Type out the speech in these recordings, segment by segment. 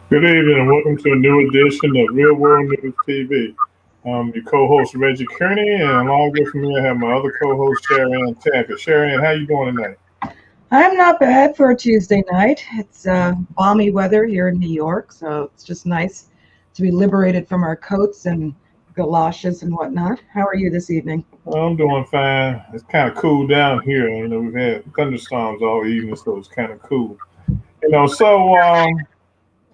Good evening and welcome to a new edition of Real World News TV. I'm your co-host Reggie Kearney, and along with me I have my other co-host Chara Tappin. Chara, how you doing tonight? I'm not bad for a Tuesday night. It's balmy weather here in New York, so it's just nice to be liberated from our coats and galoshes and whatnot. How are you this evening? Well, I'm doing fine. It's kind of cool down here. We've had thunderstorms all evening, so it's kind of cool.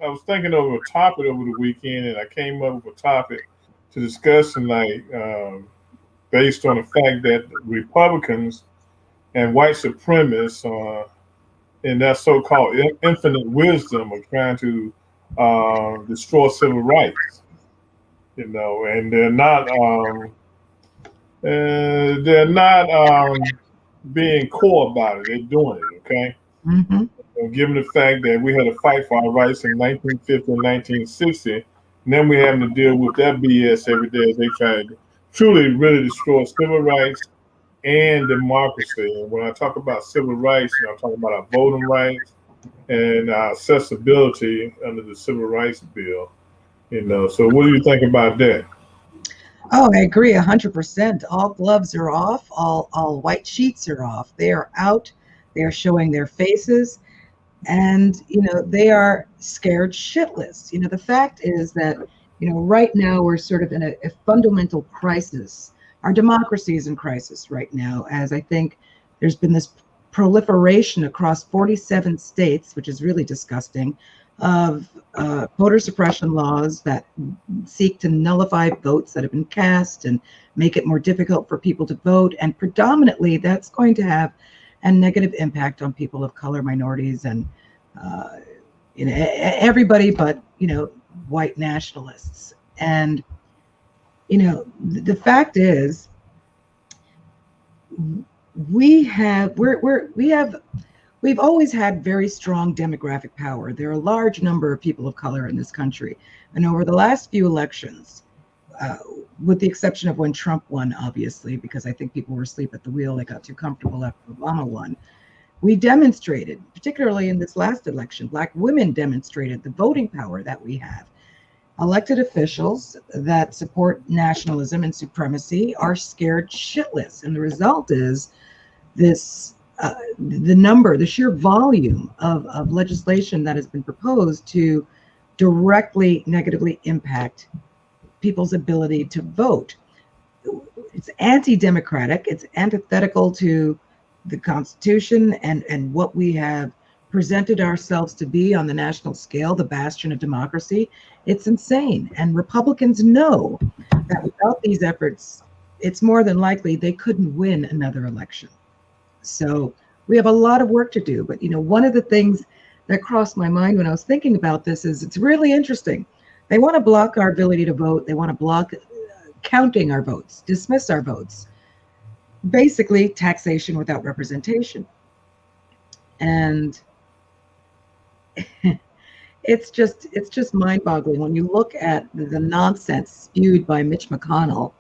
I was thinking of a topic over the weekend, and I came up with a topic to discuss tonight, based on the fact that Republicans and white supremacists, in that so-called infinite wisdom of trying to destroy civil rights, and they're not being core about it. They're doing it, okay? Mm-hmm. Given the fact that we had to fight for our rights in 1950 and 1960, and then we're having to deal with that BS every day as they try to truly, really destroy civil rights and democracy. And when I talk about civil rights, I'm talking about our voting rights and our accessibility under the Civil Rights Bill. So what do you think about that? Oh, I agree 100%. All gloves are off. All white sheets are off. They are out. They are showing their faces. And, they are scared shitless. The fact is that, right now we're sort of in a fundamental crisis. Our democracy is in crisis right now, as I think there's been this proliferation across 47 states, which is really disgusting, of voter suppression laws that seek to nullify votes that have been cast and make it more difficult for people to vote. And predominantly, that's going to have a negative impact on people of color, minorities, and everybody but white nationalists. And the fact is, we've always had very strong demographic power. There are a large number of people of color in this country, and over the last few elections, with the exception of when Trump won, obviously, because I think people were asleep at the wheel. They got too comfortable after Obama won. We demonstrated, particularly in this last election, Black women demonstrated the voting power that we have. Elected officials that support nationalism and supremacy are scared shitless. And the result is this, the sheer volume of legislation that has been proposed to directly negatively impact people's ability to vote. It's anti-democratic. It's antithetical to the Constitution and what we have presented ourselves to be on the national scale, the bastion of democracy. It's insane. And Republicans know that without these efforts, it's more than likely they couldn't win another election. So we have a lot of work to do. But, one of the things that crossed my mind when I was thinking about this is it's really interesting. They want to block our ability to vote. They want to block counting our votes, dismiss our votes. Basically, taxation without representation. And it's just mind-boggling when you look at the nonsense spewed by Mitch McConnell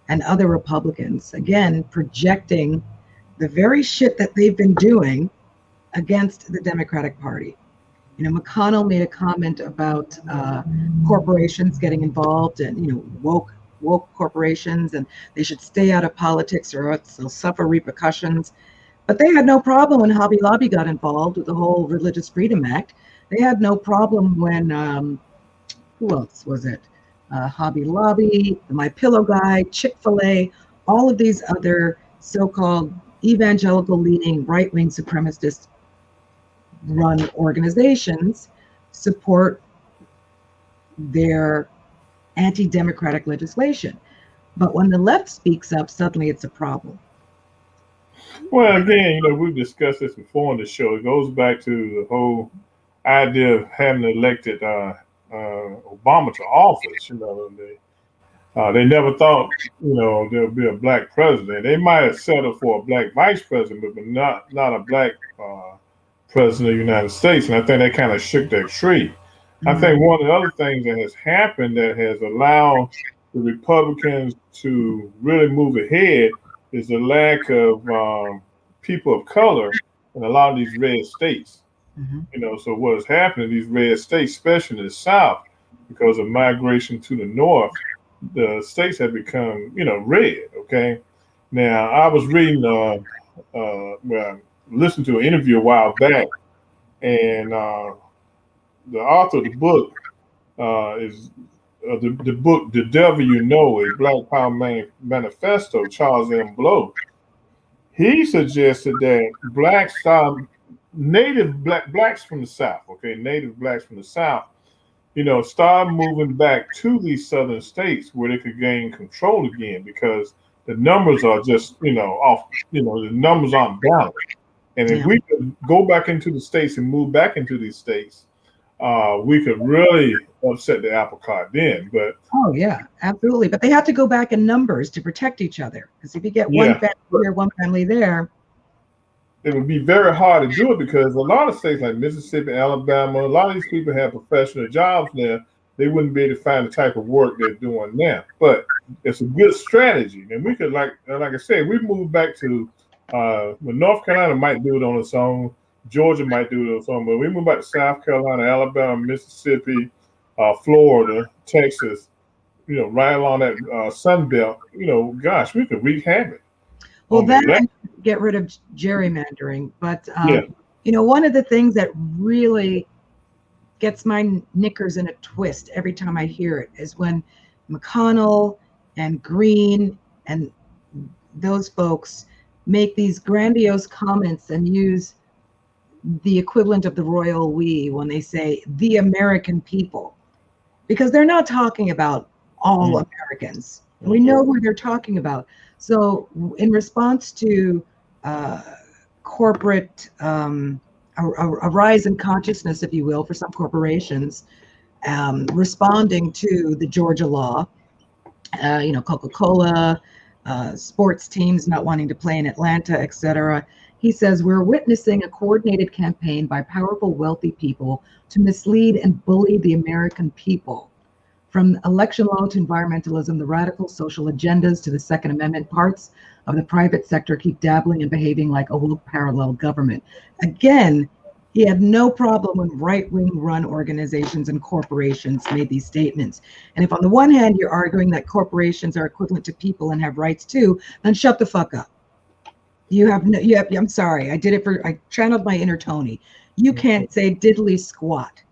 and other Republicans, again, projecting the very shit that they've been doing against the Democratic Party. McConnell made a comment about corporations getting involved and, woke corporations, and they should stay out of politics or else they'll suffer repercussions. But they had no problem when Hobby Lobby got involved with the whole Religious Freedom Act. They had no problem when, who else was it? Hobby Lobby, the My Pillow guy, Chick-fil-A, all of these other so-called evangelical-leaning right-wing supremacist run organizations support their anti-democratic legislation. But when the left speaks up, suddenly it's a problem. Well, again, we've discussed this before on the show. It goes back to the whole idea of having elected Obama to office. They never thought, there would be a black president. They might have settled for a black vice president, but not a black president of the United States. And I think they kind of shook that tree. Mm-hmm. I think one of the other things that has happened that has allowed the Republicans to really move ahead is the lack of people of color in a lot of these red states. You know, so what is happening in these red states, especially in the South, because of migration to the North, the states have become, you know, red. Okay. Now, I was reading, well, listened to an interview a while back, and the author of the book is the book "The Devil You Know," a Black Power Manifesto. Charles M. Blow. He suggested that blacks from the South, okay, native blacks from the South, you know, start moving back to these southern states where they could gain control again because the numbers are just, you know, off, you know, the numbers aren't balanced. And if Yeah. we could go back into the states and move back into these states, we could really upset the apple cart then. But Oh, yeah, absolutely. But they have to go back in numbers to protect each other. Because if you get one yeah, family here, one family there. it would be very hard to do it because a lot of states like Mississippi, Alabama, a lot of these people have professional jobs now. They wouldn't be able to find the type of work they're doing now. But it's a good strategy. And we could, like I said, we move back to well, North Carolina might do it on its own. Georgia might do it on its own. But we move back to South Carolina, Alabama, Mississippi, Florida, Texas, you know, right along that Sun Belt, you know, gosh, we could wreak havoc. Well, On the that left. and get rid of gerrymandering. But, Yeah. you know, one of the things that really gets my knickers in a twist every time I hear it is when McConnell and Green and those folks make these grandiose comments and use the equivalent of the royal we when they say the American people, because they're not talking about all Americans. We know who they're talking about. So in response to corporate, a rise in consciousness, if you will, for some corporations, responding to the Georgia law, you know, Coca-Cola, sports teams not wanting to play in Atlanta, etc. He says, we're witnessing a coordinated campaign by powerful, wealthy people to mislead and bully the American people. From election law to environmentalism, the radical social agendas to the Second Amendment, parts of the private sector keep dabbling and behaving like a woke parallel government. Again, he had no problem when right-wing run organizations and corporations made these statements. And if on the one hand you're arguing that corporations are equivalent to people and have rights too, then shut the fuck up. I'm sorry, I channeled my inner Tony. You can't say diddly squat,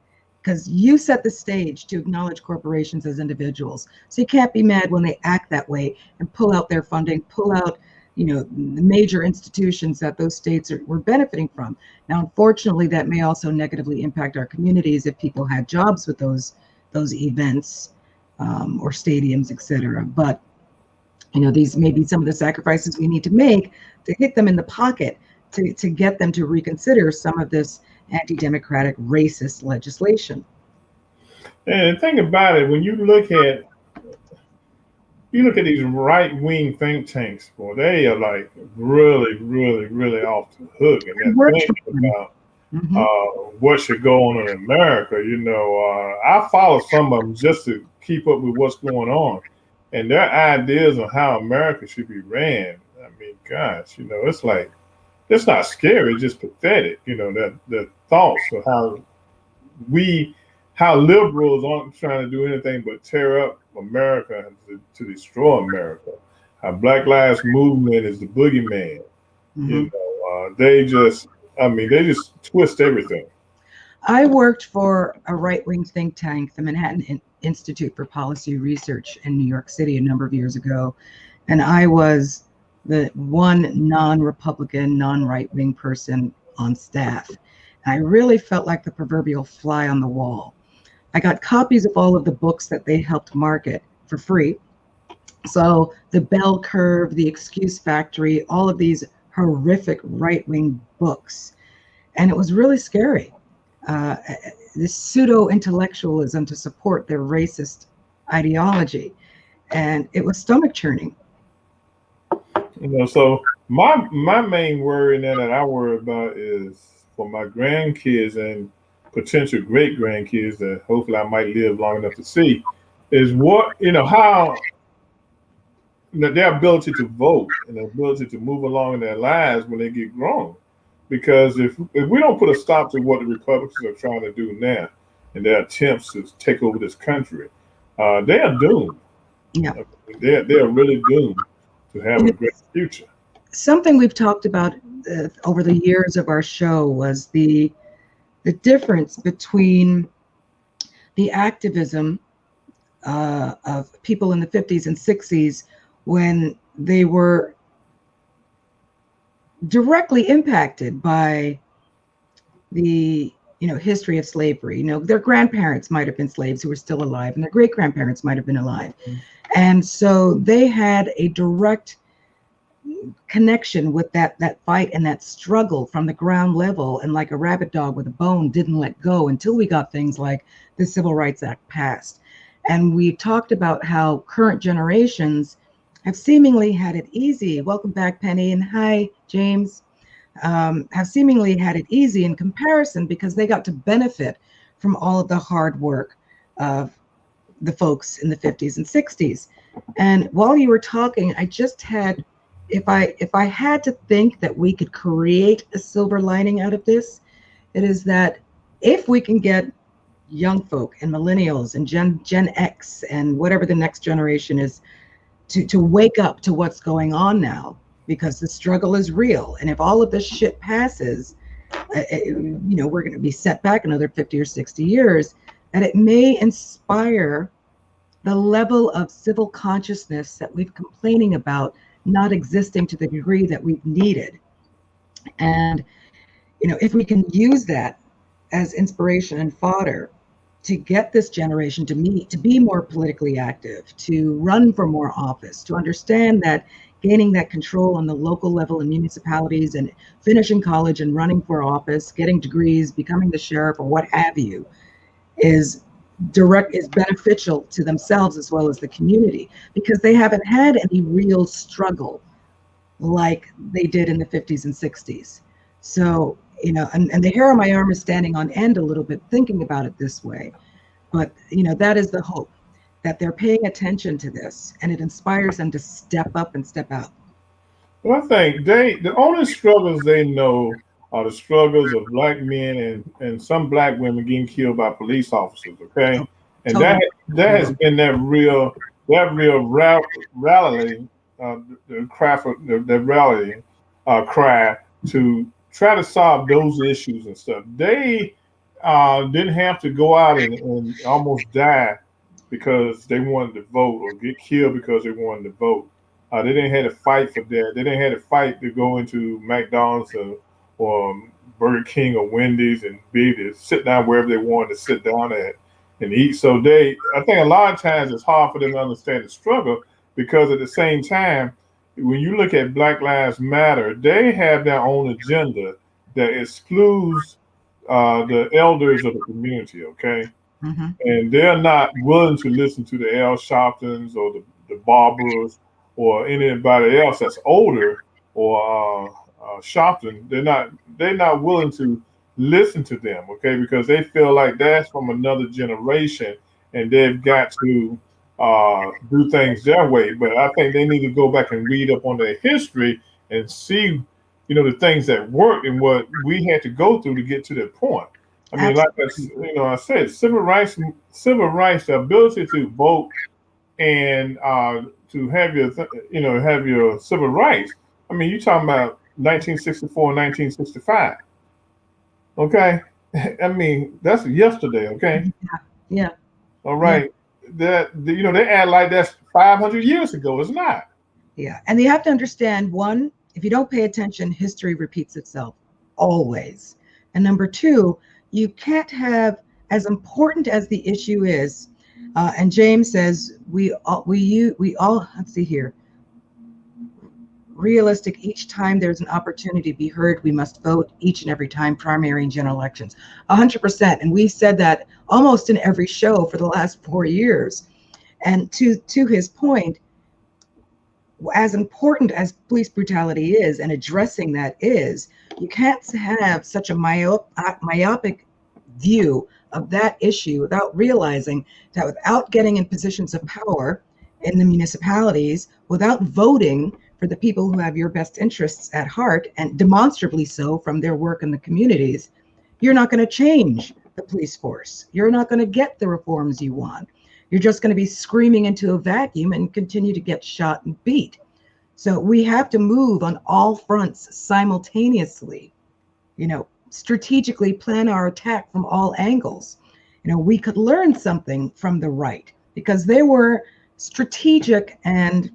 because you set the stage to acknowledge corporations as individuals. So you can't be mad when they act that way and pull out their funding, pull out, you know, the major institutions that those states were benefiting from. Now, unfortunately, that may also negatively impact our communities if people had jobs with those events or stadiums, etc. But, you know, these may be some of the sacrifices we need to make to hit them in the pocket to get them to reconsider some of this anti-democratic racist legislation. And the thing about it, when you look at these right wing think tanks, boy, they are like really, really, really off the hook, and they're thinking about what should go on in America. You know, I follow some of them just to keep up with what's going on, and their ideas on how America should be ran. I mean, gosh, you know, it's like it's not scary, it's just pathetic. You know, that the thoughts of how liberals aren't trying to do anything but tear up America to destroy America. How Black Lives Movement is the boogeyman. You know, they just twist everything. I worked for a right-wing think tank, the Manhattan Institute for Policy Research in New York City a number of years ago, and I was the one non-Republican, non-right-wing person on staff. I really felt like the proverbial fly on the wall. I got copies of all of the books that they helped market for free. So the Bell Curve, the Excuse Factory, all of these horrific right-wing books. And it was really scary. This pseudo-intellectualism to support their racist ideology. And it was stomach churning. You know, so my main worry now that I worry about is for my grandkids and potential great grandkids that hopefully I might live long enough to see, is what, you know, how, you know, their ability to vote and their ability to move along in their lives when they get grown. because if we don't put a stop to what the Republicans are trying to do now and their attempts to take over this country, they are doomed. Yeah. They're really doomed to have a great future. Something we've talked about over the years of our show was the difference between the activism of people in the 50s and 60s when they were directly impacted by the history of slavery. Their grandparents might have been slaves who were still alive, and their great grandparents might have been alive. And so they had a direct connection with that fight and that struggle from the ground level, and like a rabid dog with a bone, didn't let go until we got things like the Civil Rights Act passed. And we talked about how current generations have seemingly had it easy. Welcome back, Penny, and hi, James. Have seemingly had it easy in comparison because they got to benefit from all of the hard work of the folks in the 50s and 60s. And while you were talking, I just had, if I had to think that we could create a silver lining out of this, it is that if we can get young folk and millennials and Gen X and whatever the next generation is to wake up to what's going on now, because the struggle is real. And if all of this shit passes, we're going to be set back another 50 or 60 years, and it may inspire the level of civil consciousness that we've complaining about not existing to the degree that we've needed. And, if we can use that as inspiration and fodder to get this generation to be more politically active, to run for more office, to understand that gaining that control on the local level in municipalities and finishing college and running for office, getting degrees, becoming the sheriff or what have you, is beneficial to themselves as well as the community, because they haven't had any real struggle like they did in the 50s and 60s. So, and the hair on my arm is standing on end a little bit thinking about it this way. But, that is the hope, that they're paying attention to this and it inspires them to step up and step out. Well, I think the only struggles they know are the struggles of black men and some black women getting killed by police officers. Okay, and that has been that real rally, the rally cry to try to solve those issues and stuff. They didn't have to go out and almost die because they wanted to vote or get killed because they wanted to vote. They didn't have to fight for that. They didn't have to fight to go into McDonald's or Burger King or Wendy's and be able to sit down wherever they wanted to sit down at and eat. So I think a lot of times it's hard for them to understand the struggle, because at the same time, when you look at Black Lives Matter, they have their own agenda that excludes the elders of the community, okay? Mm-hmm. And they're not willing to listen to the Al Sharptons or the Barbers or anybody else that's older or Sharpton. They're not willing to listen to them, okay? Because they feel like that's from another generation and they've got to do things their way. But I think they need to go back and read up on their history and see, the things that worked and what we had to go through to get to that point. I mean, absolutely. Like I said, civil rights, the ability to vote and to have your civil rights. I mean, you're talking about 1964 and 1965. Okay, I mean that's yesterday. Okay. Yeah. All right. Yeah. They act like that's 500 years ago. It's not. Yeah, and you have to understand, one, if you don't pay attention, history repeats itself always. And number two, you can't have, as important as the issue is, and James says we all let's see here. Realistic, each time there's an opportunity to be heard, we must vote each and every time, primary and general elections. 100%. And we said that almost in every show for the last 4 years. And to his point, as important as police brutality is and addressing that is, you can't have such a myopic view of that issue without realizing that without getting in positions of power in the municipalities, without voting for the people who have your best interests at heart, and demonstrably so from their work in the communities, you're not going to change the police force. You're not going to get the reforms you want. You're just going to be screaming into a vacuum and continue to get shot and beat. So we have to move on all fronts simultaneously, strategically plan our attack from all angles. We could learn something from the right because they were strategic and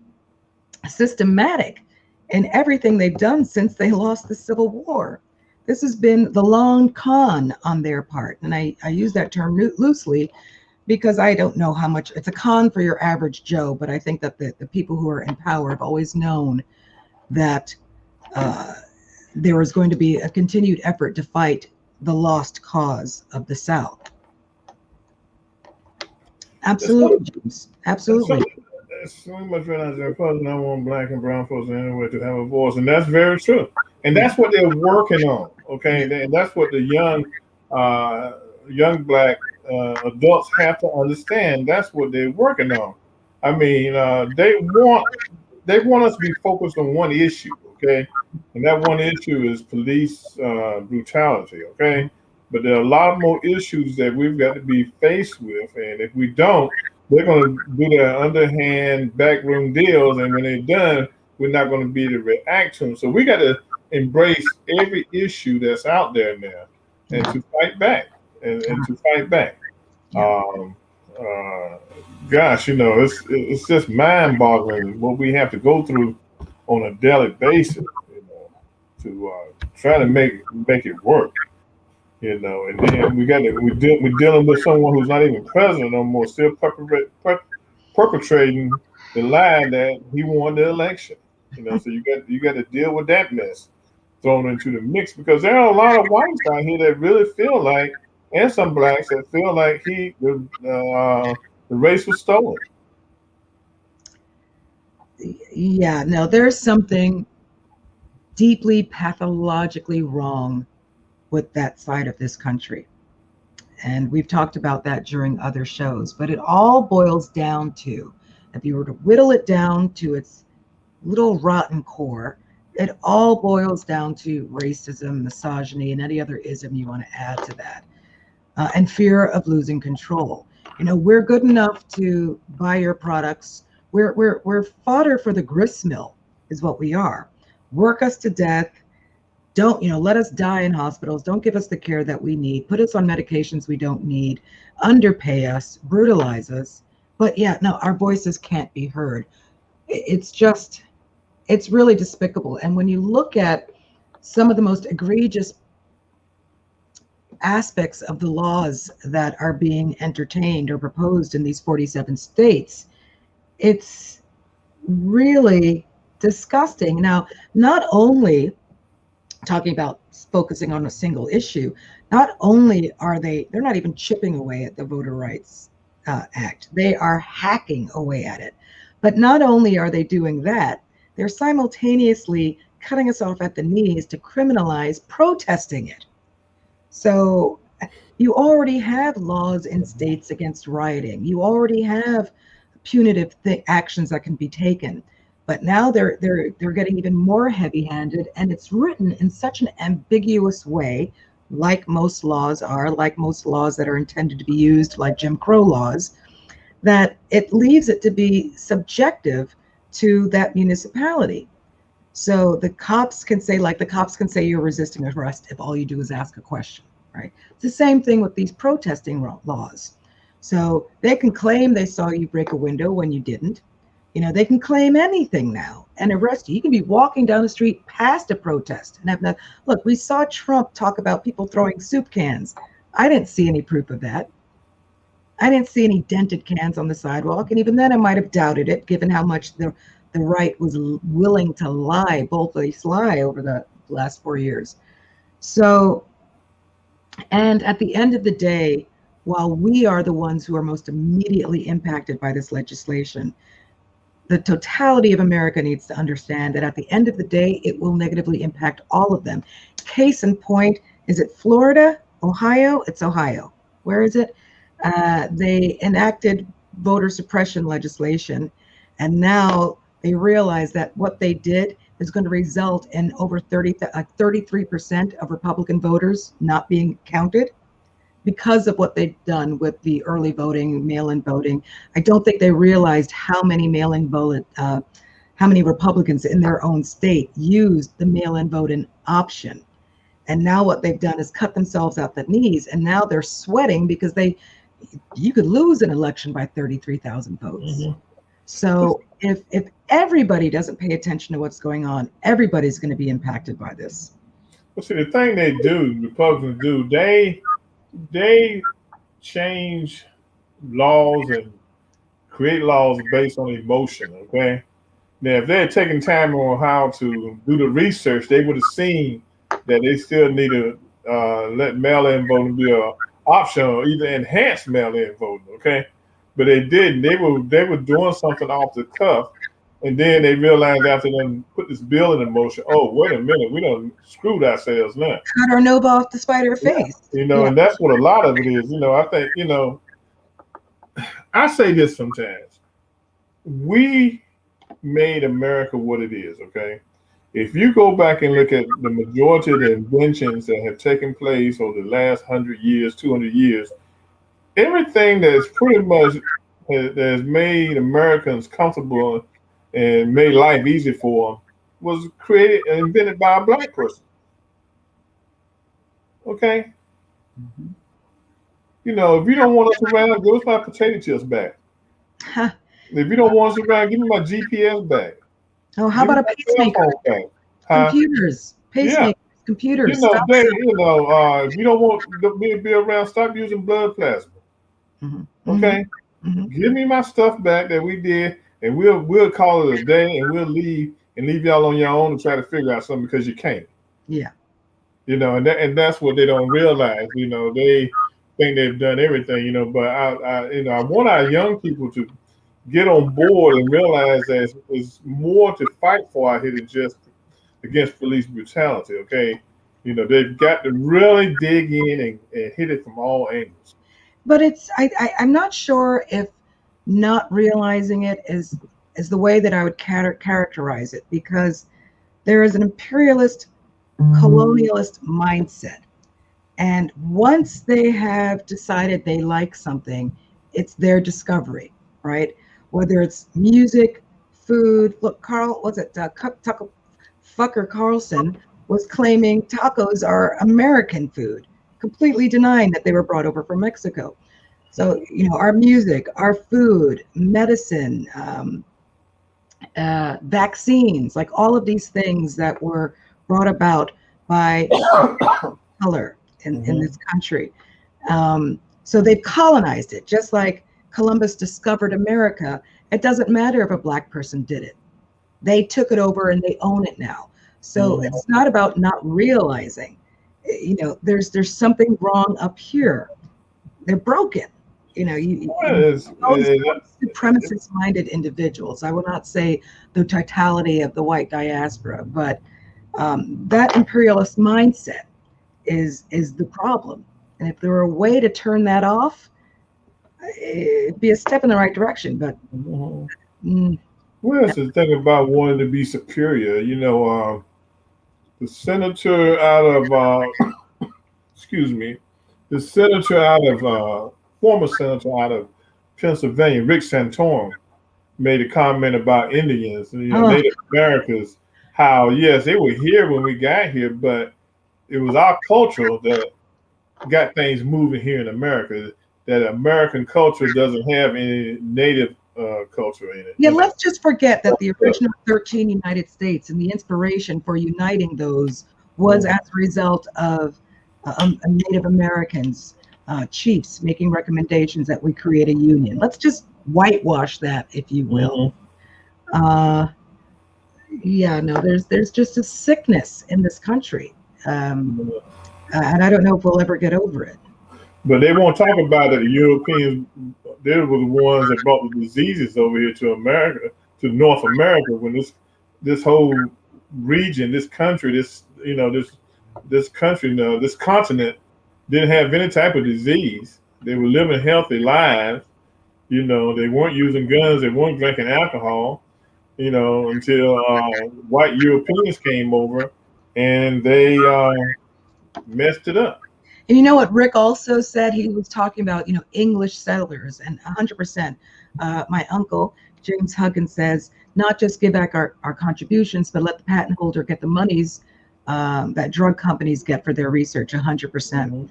systematic in everything they've done since they lost the Civil War. This has been the long con on their part. And I use that term loosely because I don't know how much it's a con for your average Joe, but I think that the people who are in power have always known that there was going to be a continued effort to fight the lost cause of the South. Absolutely, James. Absolutely. There's so much realize that folks don't want black and brown folks anyway to have a voice, and that's very true. And that's what they're working on. Okay, and that's what the young black adults have to understand. That's what they're working on. I mean, they want us to be focused on one issue. Okay, and that one issue is police brutality. Okay, but there are a lot more issues that we've got to be faced with, and if we don't, they're going to do their underhand backroom deals, and when they're done, we're not going to be able to react to them. So we got to embrace every issue that's out there now, and to fight back, and to fight back. Gosh, it's just mind-boggling what we have to go through on a daily basis, to try to make it work. And then we're dealing with someone who's not even president no more, still perpetrating the lie that he won the election. So you got to deal with that mess thrown into the mix, because there are a lot of whites out here that really feel like, and some blacks that feel like the race was stolen. Yeah, no, there's something deeply pathologically wrong with that side of this country. And we've talked about that during other shows, but it all boils down to, if you were to whittle it down to its little rotten core, it all boils down to racism, misogyny, and any other ism you want to add to that, and fear of losing control. We're good enough to buy your products. We're fodder for the grist mill, is what we are. Work us to death. Don't, let us die in hospitals. Don't give us the care that we need. Put us on medications we don't need. Underpay us. Brutalize us. But yeah, no, our voices can't be heard. It's really despicable. And when you look at some of the most egregious aspects of the laws that are being entertained or proposed in these 47 states, it's really disgusting. Now, not only talking about focusing on a single issue, not only they're not even chipping away at the Voter Rights Act, they are hacking away at it. But not only are they doing that, they're simultaneously cutting us off at the knees to criminalize protesting it. So you already have laws in states against rioting. You already have punitive actions that can be taken. But now they're getting even more heavy-handed, and it's written in such an ambiguous way, like most laws are, like most laws that are intended to be used, like Jim Crow laws, that it leaves it to be subjective to that municipality. So the cops can say you're resisting arrest if all you do is ask a question, right? It's the same thing with these protesting laws. So they can claim they saw you break a window when you didn't. They can claim anything now and arrest you. You can be walking down the street past a protest and have that. Look, we saw Trump talk about people throwing soup cans. I didn't see any proof of that. I didn't see any dented cans on the sidewalk. And even then I might have doubted it, given how much the right was willing to lie, boldly lie over the last 4 years. So, and at the end of the day, while we are the ones who are most immediately impacted by this legislation, the totality of America needs to understand that at the end of the day, it will negatively impact all of them. Case in point, is it Florida, Ohio? It's Ohio. Where is it? They enacted voter suppression legislation, and now they realize that what they did is going to result in over 33% of Republican voters not being counted because of what they've done with the early voting, mail-in voting. I don't think they realized how many how many Republicans in their own state used the mail-in voting option. And now what they've done is cut themselves out the knees, and now they're sweating because you could lose an election by 33,000 votes. Mm-hmm. So if everybody doesn't pay attention to what's going on, everybody's going to be impacted by this. Well, see, the thing they do, Republicans do, they change laws and create laws based on emotion, okay? Now, if they had taken time on how to do the research, they would have seen that they still need to let mail-in voting be an option or either enhance mail-in voting, okay? But they didn't. They were doing something off the cuff, and then they realized after them put this bill in motion, oh, wait a minute, we done screwed ourselves now. Cut our nose off to spite our face. Yeah. And that's what a lot of it is. I think, I say this sometimes. We made America what it is, okay? If you go back and look at the majority of the inventions that have taken place over the last 100 years, 200 years, everything that's pretty much has made Americans comfortable and made life easy for them was created and invented by a black person. Okay? Mm-hmm. If you don't want us around, give us my potato chips back. If you don't want us around, give me my GPS back. Oh, how about a pacemaker? Computers, pacemakers, computers. If you don't want me to be around, stop using blood plasma. Mm-hmm. Okay? Mm-hmm. Give me my stuff back that we did, and we'll call it a day, and we'll leave y'all on your own and try to figure out something because you can't. Yeah. And that's what they don't realize. They think they've done everything. But I want our young people to get on board and realize that it's more to fight for out here than just against police brutality. Okay, they've got to really dig in and hit it from all angles. But I'm not sure if not realizing it is the way that I would characterize it, because there is an imperialist, colonialist mindset. And once they have decided they like something, it's their discovery, right? Whether it's music, food. Look, Fucker Carlson was claiming tacos are American food, completely denying that they were brought over from Mexico. So, our music, our food, medicine, vaccines, like all of these things that were brought about by color in this country. So they've colonized it, just like Columbus discovered America. It doesn't matter if a black person did it. They took it over and they own it now. So it's not about not realizing, there's something wrong up here. They're broken. Those supremacist-minded individuals. I will not say the totality of the white diaspora, but that imperialist mindset is the problem. And if there were a way to turn that off, it'd be a step in the right direction. But that's the thing about wanting to be superior. The senator out of former senator out of Pennsylvania, Rick Santorum, made a comment about Indians and Native Americans. How yes, they were here when we got here, but it was our culture that got things moving here in America. That American culture doesn't have any Native culture in it. Yeah, let's just forget that the original 13 United States and the inspiration for uniting those was as a result of Native Americans, chiefs making recommendations that we create a union. Let's just whitewash that, if you will. There's just a sickness in this country, and I don't know if we'll ever get over it. But they won't talk about it. The Europeans, they were the ones that brought the diseases over here to America, to North America, when this whole region, this country, this continent didn't have any type of disease. They were living healthy lives. They weren't using guns. They weren't drinking alcohol. until white Europeans came over and they messed it up. And you know what Rick also said? He was talking about, English settlers, and 100%. My uncle, James Huggins, says, not just give back our contributions, but let the patent holder get the monies that drug companies get for their research, 100%.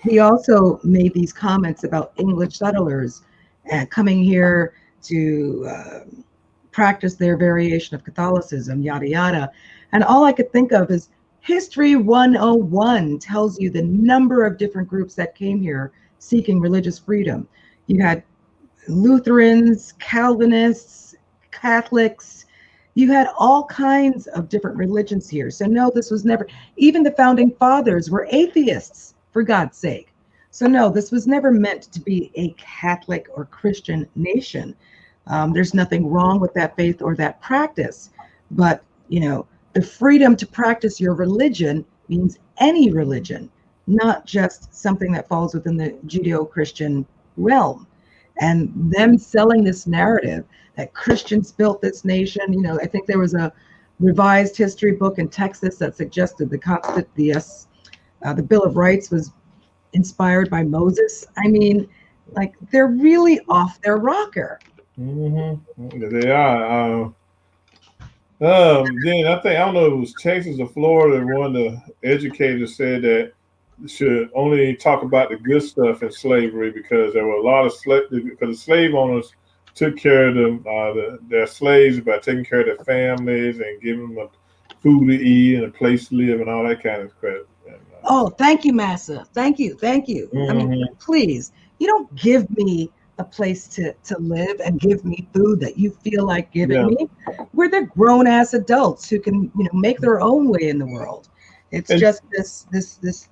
He also made these comments about English settlers coming here to practice their variation of Catholicism, yada, yada. And all I could think of is History 101 tells you the number of different groups that came here seeking religious freedom. You had Lutherans, Calvinists, Catholics. You had all kinds of different religions here. So no, this was never, even the founding fathers were atheists, for God's sake. So no, this was never meant to be a Catholic or Christian nation. There's nothing wrong with that faith or that practice. But, the freedom to practice your religion means any religion, not just something that falls within the Judeo-Christian realm. And them selling this narrative that Christians built this nation, I think there was a revised history book in Texas that suggested the Bill of Rights was inspired by Moses. I mean, like, they're really off their rocker. They are. Then I don't know if it was Texas or Florida, one of the educators said that should only talk about the good stuff in slavery because there were a lot of because the slave owners took care of them, their slaves by taking care of their families and giving them food to eat and a place to live and all that kind of crap. Oh, thank you, Massa. Thank you. I mean, please, you don't give me a place to live and give me food that you feel like giving me. We're the grown-ass adults who can, make their own way in the world. It's just this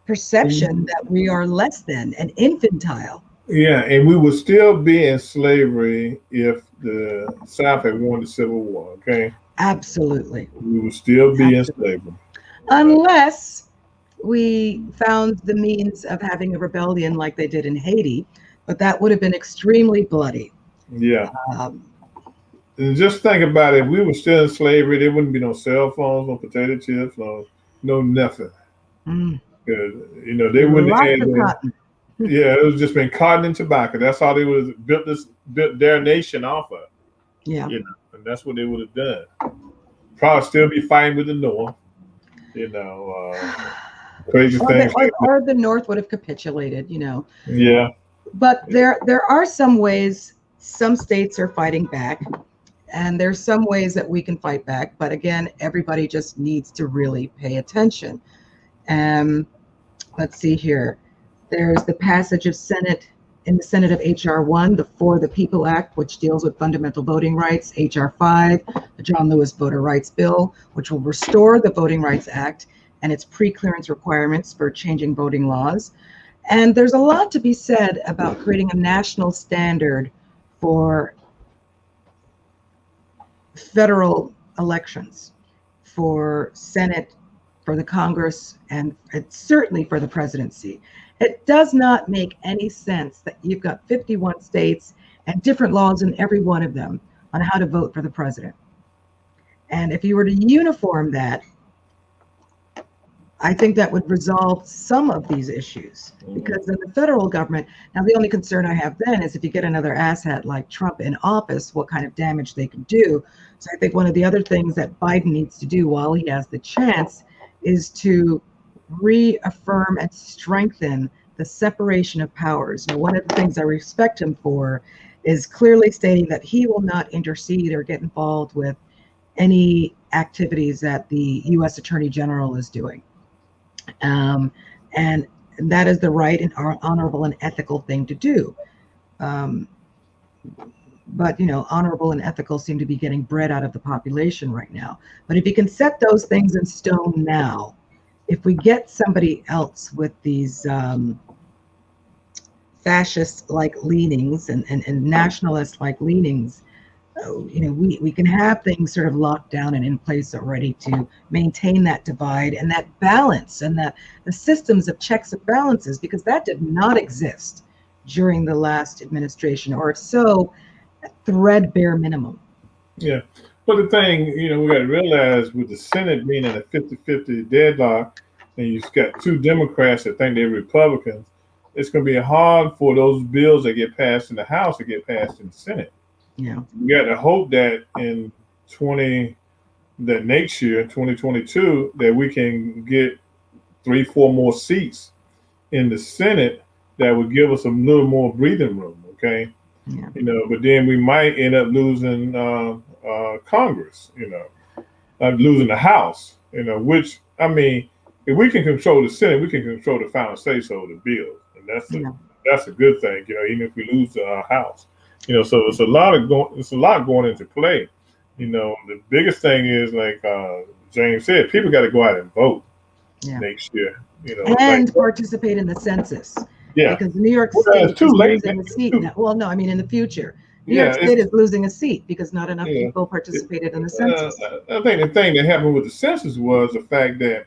perception that we are less than and infantile. Yeah, and we would still be in slavery if the South had won the Civil War, okay? Absolutely. We would still be in slavery. Unless we found the means of having a rebellion like they did in Haiti, but that would have been extremely bloody. Yeah. And just think about it. If we were still in slavery, there wouldn't be no cell phones, no potato chips, no nothing. They wouldn't have it was just been cotton and tobacco. That's all they would have built their nation off of. Yeah. And that's what they would have done. Probably still be fighting with the North. Crazy things. Or the North would have capitulated, Yeah. But there are some ways some states are fighting back, and there's some ways that we can fight back. But again, everybody just needs to really pay attention. Let's see here. There's the passage of in the Senate of H.R. 1, the For the People Act, which deals with fundamental voting rights. H.R. 5, the John Lewis Voter Rights Bill, which will restore the Voting Rights Act and its pre-clearance requirements for changing voting laws. And there's a lot to be said about creating a national standard for federal elections, for Senate, for the Congress, and certainly for the presidency. It does not make any sense that you've got 51 states and different laws in every one of them on how to vote for the president. And if you were to uniform that, I think that would resolve some of these issues, because in the federal government, now the only concern I have then is if you get another asshat like Trump in office, what kind of damage they can do. So I think one of the other things that Biden needs to do while he has the chance is to reaffirm and strengthen the separation of powers. Now, one of the things I respect him for is clearly stating that he will not intercede or get involved with any activities that the U.S. Attorney General is doing. And that is the right and honorable and ethical thing to do. But, honorable and ethical seem to be getting bred out of the population right now. But if you can set those things in stone now, if we get somebody else with these fascist-like leanings and nationalist-like leanings, we can have things sort of locked down and in place already to maintain that divide and that balance and that the systems of checks and balances, because that did not exist during the last administration, or if so, threadbare minimum. Yeah. But the thing, we got to realize with the Senate being in a 50-50 deadlock, and you've got two Democrats that think they're Republicans, it's going to be hard for those bills that get passed in the House to get passed in the Senate. Yeah. We got to hope that that next year, 2022, that we can get 3-4 more seats in the Senate that would give us a little more breathing room. Okay. Yeah. But then we might end up losing Congress, losing the House, which, I mean, if we can control the Senate, we can control the final say so of the bill. And that's a good thing, even if we lose the House. So it's a lot going into play. The biggest thing is, like James said, people got to go out and vote next year. And participate in the census. Yeah. Because New York State is losing a seat now. Well, no, I mean in the future. New York State is losing a seat because not enough people participated in the census. I think the thing that happened with the census was the fact that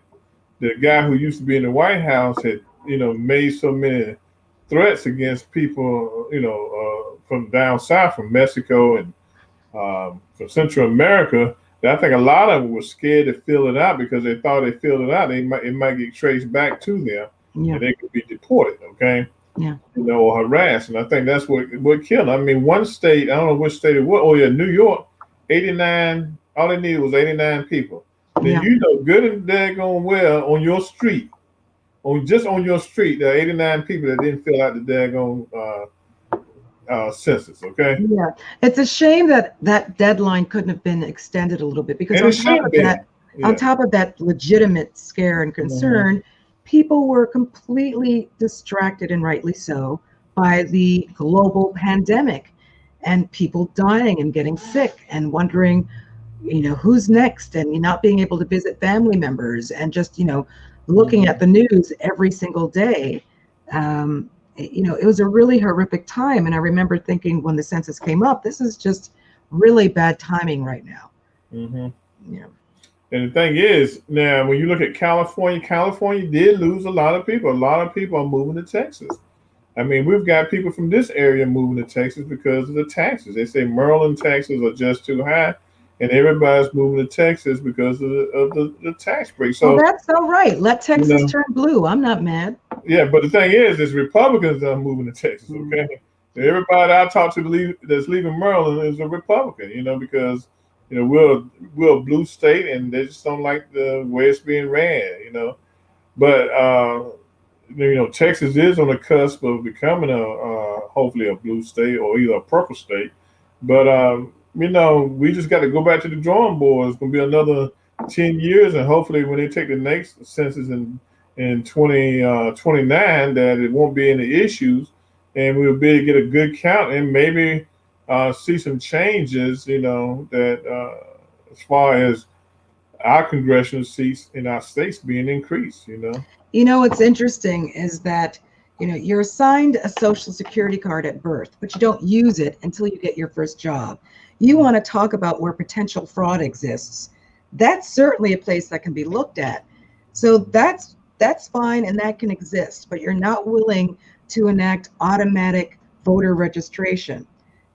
the guy who used to be in the White House had, made so many threats against people, from down south, from Mexico and from Central America, that I think a lot of them were scared to fill it out because they thought they filled it out, it might get traced back to them, and they could be deported. Okay. Yeah. Or harassed, and I think that's what killed. I mean, one state, I don't know which state it was. Oh yeah, New York, 89. All they needed was 89 people. Then good and daggone well on your street, on your street, there are 89 people that didn't fill out the daggone census. Okay. Yeah, it's a shame that deadline couldn't have been extended a little bit because on top of that legitimate scare and concern, people were completely distracted, and rightly so, by the global pandemic and people dying and getting sick and wondering, who's next, and not being able to visit family members, and just, looking at the news every single day. It was a really horrific time. And I remember thinking when the census came up, this is just really bad timing right now. Mm-hmm. Yeah. And the thing is, now, when you look at California did lose a lot of people. A lot of people are moving to Texas. I mean, we've got people from this area moving to Texas because of the taxes. They say Maryland taxes are just too high, and everybody's moving to Texas because of the tax break. So that's so right. Let Texas turn blue. I'm not mad. Yeah, but the thing is Republicans are moving to Texas. Okay, everybody I talk to that's leaving Maryland is a Republican. Because we're a blue state, and they just don't like the way it's being ran. But Texas is on the cusp of becoming hopefully a blue state or either a purple state. But we just got to go back to the drawing board. It's going to be another 10 years, and hopefully when they take the next census in 2029, that it won't be any issues, and we'll be able to get a good count and maybe see some changes, that as far as our congressional seats in our states being increased. What's interesting is that you're assigned a social security card at birth, but you don't use it until you get your first job. You want to talk about where potential fraud exists. That's certainly a place that can be looked at. So that's fine, and that can exist, but you're not willing to enact automatic voter registration.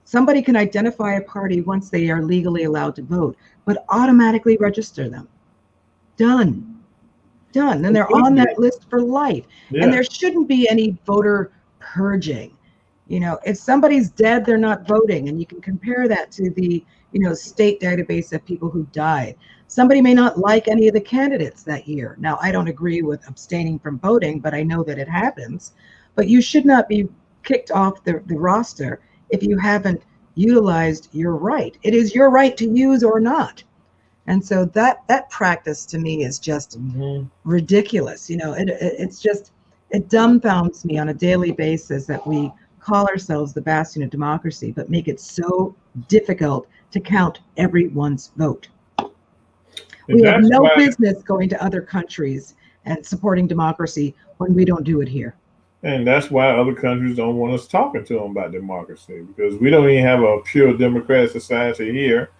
Somebody can identify a party once they are legally allowed to vote, but automatically register them. Done. And they're on that list for life. Yeah. And there shouldn't be any voter purging. If somebody's dead, they're not voting, and you can compare that to the state database of people who died. Somebody may not like any of the candidates that year. Now, I don't agree with abstaining from voting, but I know that it happens. But you should not be kicked off the roster if you haven't utilized your right. It is your right to use or not. And so that practice to me is just ridiculous. It dumbfounds me on a daily basis that we call ourselves the bastion of democracy, but make it so difficult to count everyone's vote. We have no business going to other countries and supporting democracy when we don't do it here. And that's why other countries don't want us talking to them about democracy, because we don't even have a pure democratic society here.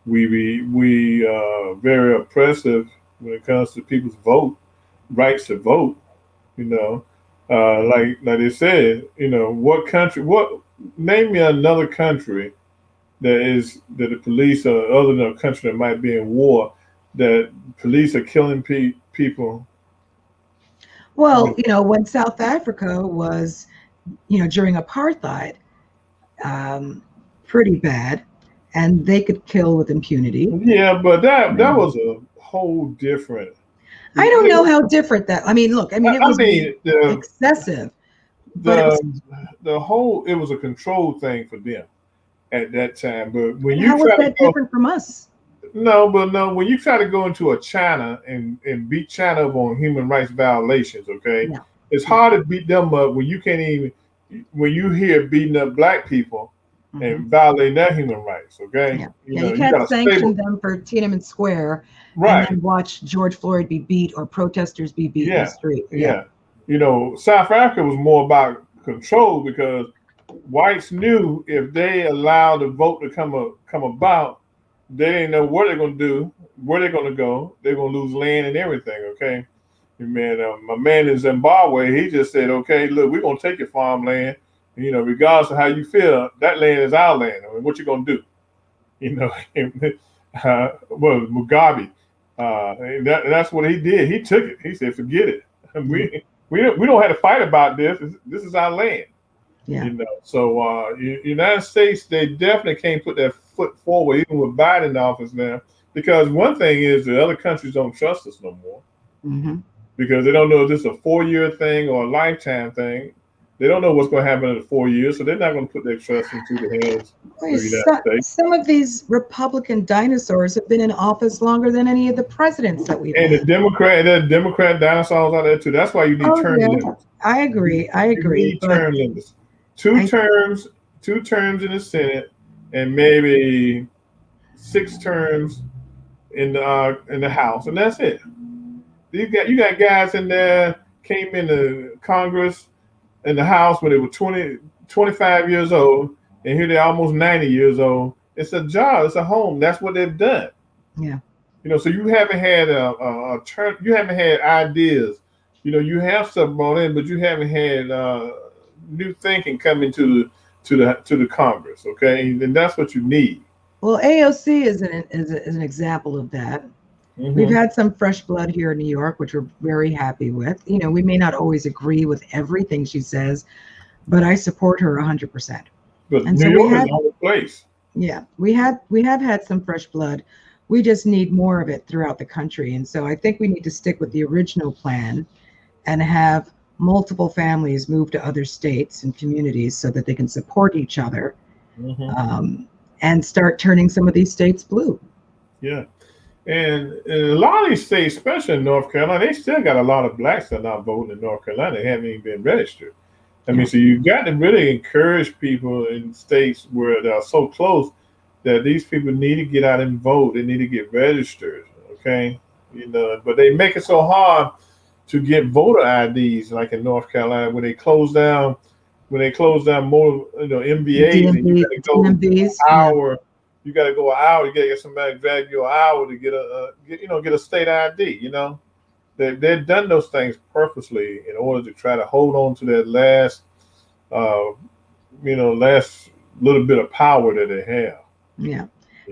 We are very oppressive when it comes to people's rights to vote. Like they said, name me another country that the police are other than a country that might be in war, that police are killing people. Well, when South Africa was, during apartheid, pretty bad, and they could kill with impunity. Yeah, but that was a whole different. I don't know how different that. I mean, look. I mean, it was excessive. But it was a control thing for them at that time. But when you how was that different from us? No, when you try to go into a China and beat China up on human rights violations, okay, it's hard to beat them up when you can't even, when you hear beating up black people and violating their human rights, okay? You can't sanction them for Tiananmen Square and then watch George Floyd be beat or protesters be beat in the street. South Africa was more about control because whites knew if they allowed the vote to come about, they didn't know what they're going to do, where they're going to go. They're going to lose land and everything, okay? My man in Zimbabwe, he just said, okay, look, we're going to take your farmland. Regardless of how you feel, that land is our land. I mean, what you going to do? Mugabe, that's what he did. He took it. He said, forget it. We don't have to fight about this. This is our land. So United States, they definitely can't put their foot forward, even with Biden in office now, because one thing is the other countries don't trust us no more because they don't know if this is a 4-year thing or a lifetime thing. They don't know what's going to happen in the 4 years, so they're not going to put their trust into the hands of the United States. Some of these Republican dinosaurs have been in office longer than any of the presidents that we've had. And the Democrat dinosaurs out there too. That's why you need term limits. I agree. You need term limits. Two terms in the Senate, and maybe 6 terms in the House, and that's it. You got guys in there came into Congress in the House when they were 25 years old, and here they're almost 90 years old. It's a job. It's a home. That's what they've done. Yeah. So you haven't had a turn. You haven't had ideas. You have stuff brought in, but you haven't had new thinking coming to the Congress. Okay, and that's what you need. Well, AOC is an example of that. We've had some fresh blood here in New York, which we're very happy with. We may not always agree with everything she says, but I support her 100%. But New York is all the place. Yeah, we have had some fresh blood. We just need more of it throughout the country. And so I think we need to stick with the original plan and have multiple families move to other states and communities so that they can support each other and start turning some of these states blue. Yeah. And in a lot of these states, especially in North Carolina, they still got a lot of blacks that are not voting in North Carolina. They haven't even been registered. I mean, so you got to really encourage people in states where they're so close that these people need to get out and vote. They need to get registered, okay? But they make it so hard to get voter IDs, like in North Carolina, when they close down more, MBAs, and you got to go an hour. You got to go an hour. You got to get somebody to drag you an hour to get a state ID. They've done those things purposely in order to try to hold on to that last little bit of power that they have. Yeah.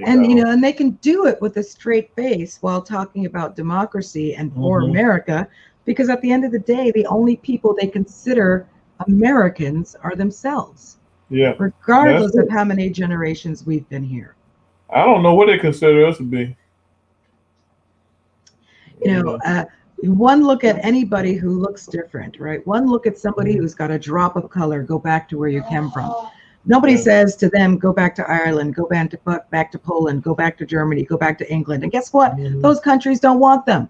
And they can do it with a straight face while talking about democracy and for America, because at the end of the day, the only people they consider Americans are themselves. Yeah. Regardless of how many generations we've been here. I don't know what they consider us to be. One look at anybody who looks different, right? One look at somebody who's got a drop of color, go back to where you came from. Nobody says to them, go back to Ireland, go back to Poland, go back to Germany, go back to England. And guess what? Those countries don't want them.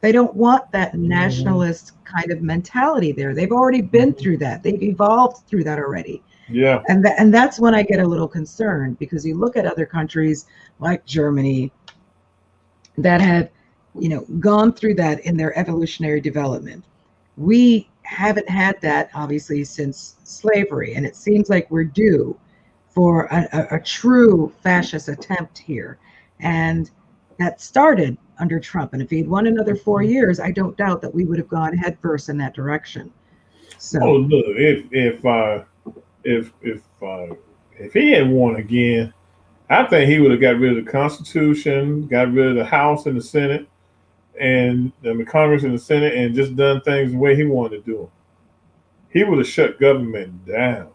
They don't want that nationalist kind of mentality there. They've already been through that. They've evolved through that already. Yeah. And that's when I get a little concerned, because you look at other countries like Germany that have, gone through that in their evolutionary development. We haven't had that, obviously, since slavery. And it seems like we're due for a true fascist attempt here. And that started under Trump. And if he'd won another 4 years, I don't doubt that we would have gone headfirst in that direction. So, look, if if he had won again, I think he would have got rid of the Constitution, got rid of the House and the Senate, and the Congress and the Senate, and just done things the way he wanted to do them. He would have shut government down.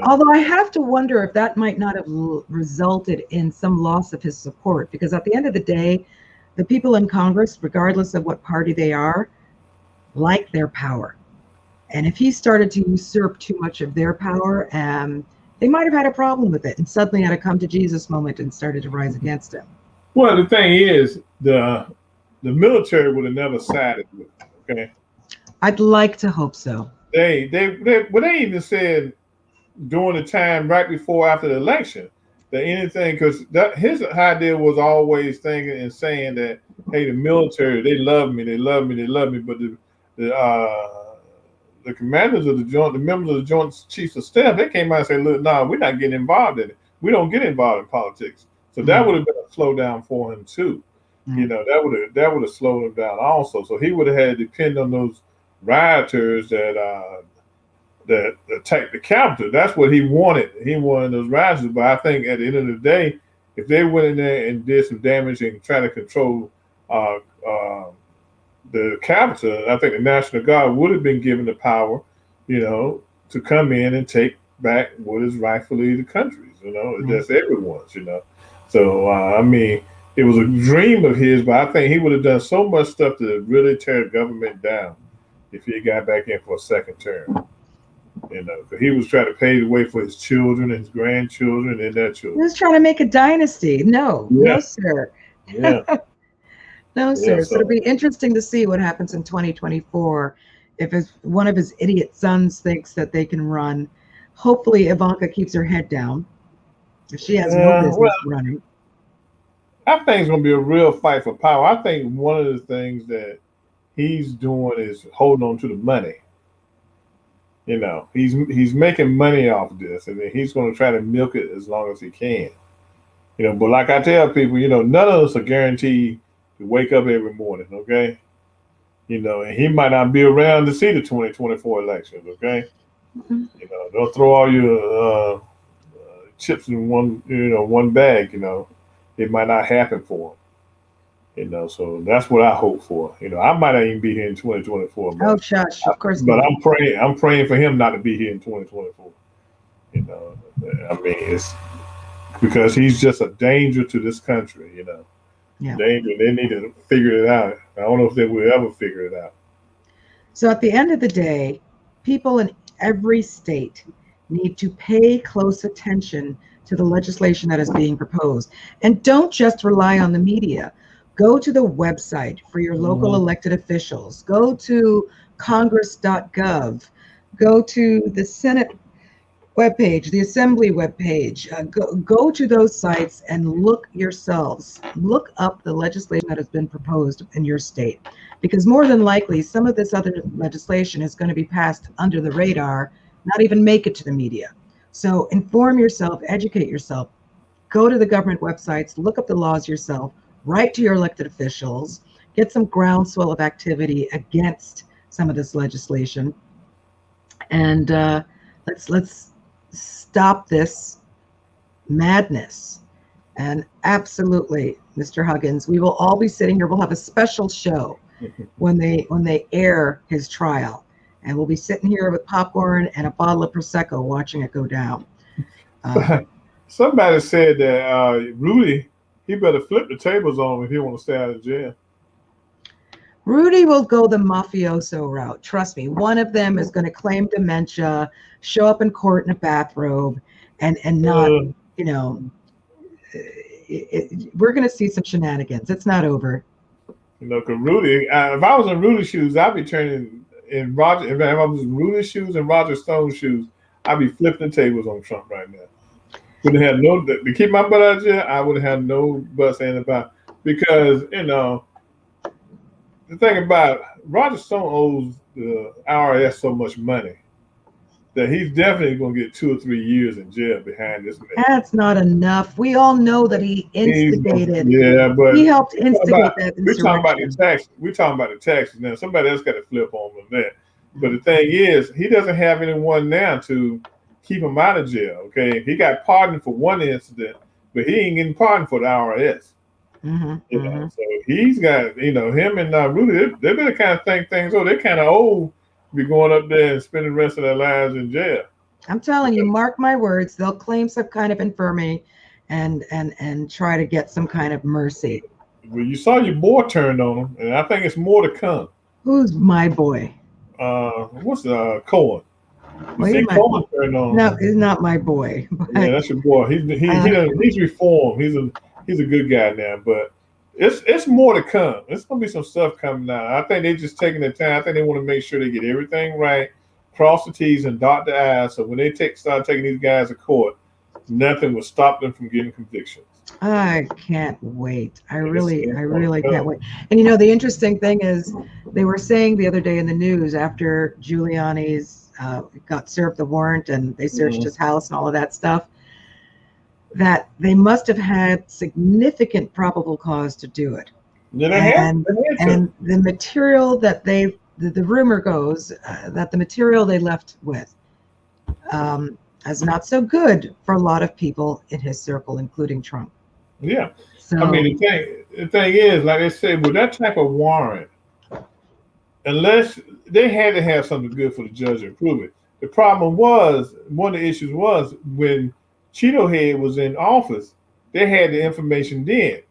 Although I have to wonder if that might not have resulted in some loss of his support, because at the end of the day, the people in Congress, regardless of what party they are, like their power. And if he started to usurp too much of their power, they might have had a problem with it and suddenly had a come to Jesus moment and started to rise against him. Well, the thing is, the military would have never sided with him, okay? I'd like to hope so. They even said during the time right before after the election that anything, because his idea was always thinking and saying that, hey, the military, they love me, but the commanders of the members of the Joint Chiefs of Staff, they came out and said, look, we're not getting involved in it. We don't get involved in politics. So that would have been a slowdown for him too. You know, that would have slowed him down also. So he would have had to depend on those rioters that attacked the Capitol. That's what he wanted. He wanted those rioters. But I think at the end of the day, if they went in there and did some damage and tried to control the Capitol, I think the National Guard would have been given the power, to come in and take back what is rightfully the country's. That's everyone's. So I mean, it was a dream of his, but I think he would have done so much stuff to really tear the government down if he got back in for a second term. Because he was trying to pave the way for his children and his grandchildren and their children. He was trying to make a dynasty. No, sir. Yeah. No, sir. Yeah, so it'll be interesting to see what happens in 2024 if one of his idiot sons thinks that they can run. Hopefully Ivanka keeps her head down. She has no business running. I think it's going to be a real fight for power. I think one of the things that he's doing is holding on to the money. He's making money off this, and then he's going to try to milk it as long as he can. But like I tell people, none of us are guaranteed to wake up every morning, okay? And he might not be around to see the 2024 elections, okay? Mm-hmm. Don't throw all your chips in one bag, it might not happen for him. So that's what I hope for. I might not even be here in 2024. Oh, shush, of course. But I'm praying for him not to be here in 2024. I mean, it's because he's just a danger to this country. Yeah. Danger. They need to figure it out. I don't know if they will ever figure it out. So at the end of the day, people in every state need to pay close attention to the legislation that is being proposed, and don't just rely on the media. Go to the website for your local elected officials. Go to congress.gov. Go to the Senate webpage, the Assembly webpage. Go to those sites and look yourselves. Look up the legislation that has been proposed in your state, because more than likely, some of this other legislation is going to be passed under the radar, not even make it to the media. So inform yourself, educate yourself. Go to the government websites, look up the laws yourself. Write to your elected officials, get some groundswell of activity against some of this legislation, and let's stop this madness. And absolutely, Mr. Huggins, we will all be sitting here. We'll have a special show when they air his trial, and we'll be sitting here with popcorn and a bottle of Prosecco watching it go down. Somebody said that Rudy, he better flip the tables on him if he want to stay out of jail. Rudy will go the mafioso route. Trust me. One of them is going to claim dementia, show up in court in a bathrobe, and not, we're going to see some shenanigans. It's not over. Because Rudy, if I was in Rudy's shoes, I'd be turning in Roger. If I was in Rudy's shoes and Roger Stone's shoes, I'd be flipping the tables on Trump right now. Wouldn't have to keep my butt out of jail. I would have no butt saying about, because the thing about Roger Stone owes the IRS so much money that he's definitely going to get 2 or 3 years in jail behind this man. That's not enough. We all know that he instigated. But he helped instigate that. We're talking about the taxes. We're talking about the taxes now. Somebody else got to flip on with that. But the thing is, he doesn't have anyone now to keep him out of jail. Okay, he got pardoned for one incident, but he ain't getting pardoned for the IRS. You know, so he's got, you know, him and Rudy, they're the kind of things. Oh, they're kind of old to be going up there and spending the rest of their lives in jail. I'm telling you, mark my words, they'll claim some kind of infirmity and try to get some kind of mercy. Well, you saw your boy turned on him, and I think it's more to come. Who's my boy? What's Cohen? You see Cohen turned on him. No, he's not my boy. Yeah, that's your boy. He's reformed. He's a good guy now, but it's more to come. There's gonna be some stuff coming out. I think they're just taking their time. I think they want to make sure they get everything right, cross the T's and dot the I's. So when they start taking these guys to court, nothing will stop them from getting convictions. I can't wait. I really can't wait. And you know, the interesting thing is, they were saying the other day in the news after Giuliani's got served the warrant and they searched his house and all of that stuff, that they must have had significant probable cause to do it. And the material that the rumor goes that the material they left with is not so good for a lot of people in his circle, including Trump. Yeah. So, I mean, the thing is, like I said, with that type of warrant, unless they had to have something good for the judge to approve it. The problem was, one of the issues was when Cheeto Head was in office, they had the information then,